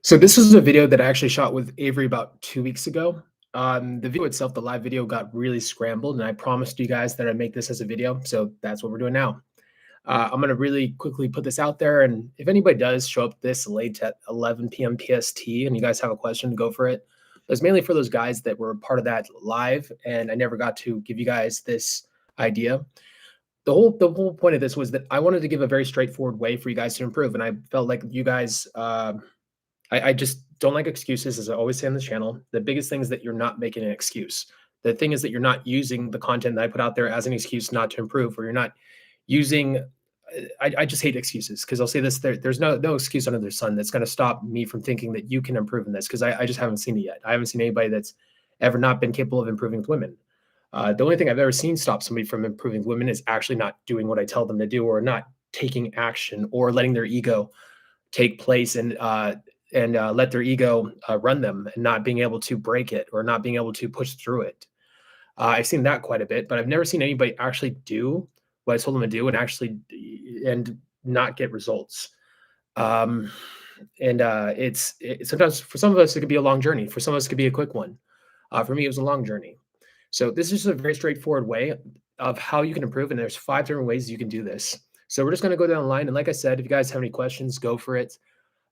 So this was a video that I actually shot with Avery about 2 weeks ago. The video itself, the live video got really scrambled, and I promised you guys that I'd make this as a video, so that's what we're doing now. I'm gonna really quickly put this out there, and if anybody does show up this late at 11 p.m. PST and you guys have a question, go for it. But it's mainly for those guys that were part of that live, and I never got to give you guys this idea. The whole point of this was that I wanted to give a very straightforward way for you guys to improve, and I felt like you guys I just don't like excuses, as I always say on the channel. The biggest thing is that you're not making an excuse. The thing is that you're not using the content that I put out there as an excuse not to improve, or you're not using. I just hate excuses because I'll say this: there's no excuse under the sun that's going to stop me from thinking that you can improve in this because I just haven't seen it yet. I haven't seen anybody that's ever not been capable of improving with women. The only thing I've ever seen stop somebody from improving with women is actually not doing what I tell them to do, or not taking action, or letting their ego take place and let their ego run them, and not being able to break it or not being able to push through it. I've seen that quite a bit, but I've never seen anybody actually do what I told them to do and not get results. Um, it's sometimes for some of us it could be a long journey. For some of us it could be a quick one. For me, it was a long journey. So this is a very straightforward way of how you can improve, and there's 5 different ways you can do this. So we're just going to go down the line, and like I said, if you guys have any questions, go for it.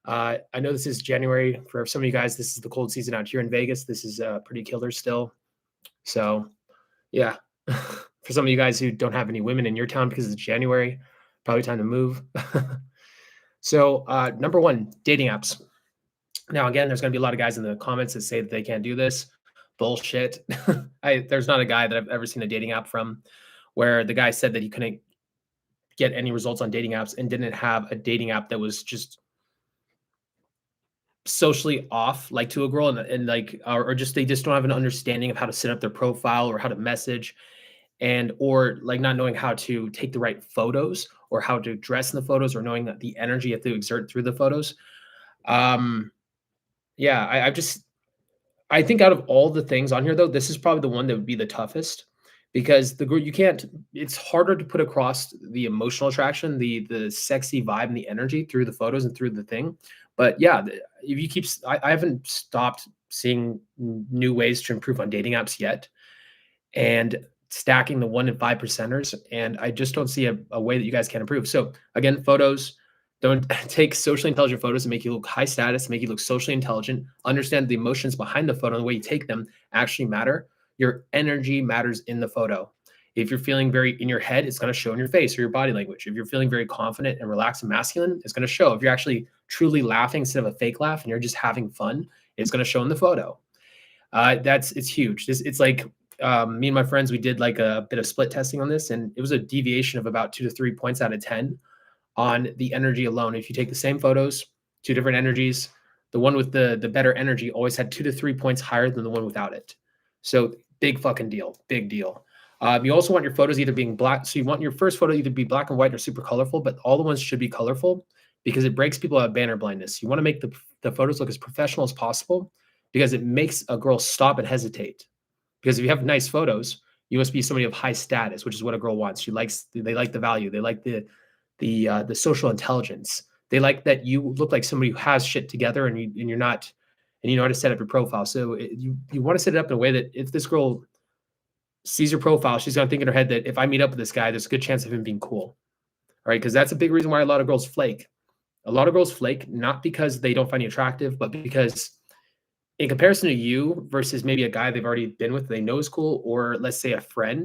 I know this is January. For some of you guys, this is the cold season out here in Vegas. This is pretty killer still. So, yeah. For some of you guys who don't have any women in your town because it's January, probably time to move. So, number one, dating apps. Now, again, there's going to be a lot of guys in the comments that say that they can't do this. Bullshit. There's not a guy that I've ever seen a dating app from where the guy said that he couldn't get any results on dating apps and didn't have a dating app that was just socially off, like, to a girl, and like, or just they just don't have an understanding of how to set up their profile or how to message, and or like not knowing how to take the right photos or how to dress in the photos, or knowing that the energy you have to exert through the photos. um yeah, I think out of all the things on here, though, this is probably the one that would be the toughest, because the girl, you can't, it's harder to put across the emotional attraction, the sexy vibe and the energy through the photos and through the thing. But yeah, if you keep, I haven't stopped seeing new ways to improve on dating apps yet, and stacking the 1 in 5 percenters. And I just don't see a way that you guys can improve. So again, photos, don't take socially intelligent photos and make you look high status, make you look socially intelligent. Understand the emotions behind the photo and the way you take them actually matter. Your energy matters in the photo. If you're feeling very in your head, it's going to show in your face or your body language. If you're feeling very confident and relaxed and masculine, it's going to show. If you're actually truly laughing instead of a fake laugh and you're just having fun, it's going to show in the photo. It's huge. It's like, me and my friends, we did like a bit of split testing on this, and it was a deviation of about 2 to 3 points out of 10 on the energy alone. If you take the same photos, 2 different energies, the one with the better energy always had 2 to 3 points higher than the one without it. So big fucking deal, big deal. You also want your photos either being black. So you want your first photo either be black and white or super colorful, but all the ones should be colorful because it breaks people out of banner blindness. You want to make the photos look as professional as possible because it makes a girl stop and hesitate. Because if you have nice photos, you must be somebody of high status, which is what a girl wants. They like the value. They like the social intelligence. They like that you look like somebody who has shit together, and you're not, and you know how to set up your profile. So you want to set it up in a way that if this girl sees your profile, she's gonna think in her head that if I meet up with this guy, there's a good chance of him being cool. All right, because that's a big reason why a lot of girls flake. A lot of girls flake not because they don't find you attractive, but because in comparison to you versus maybe a guy they've already been with, they know is cool, or let's say a friend,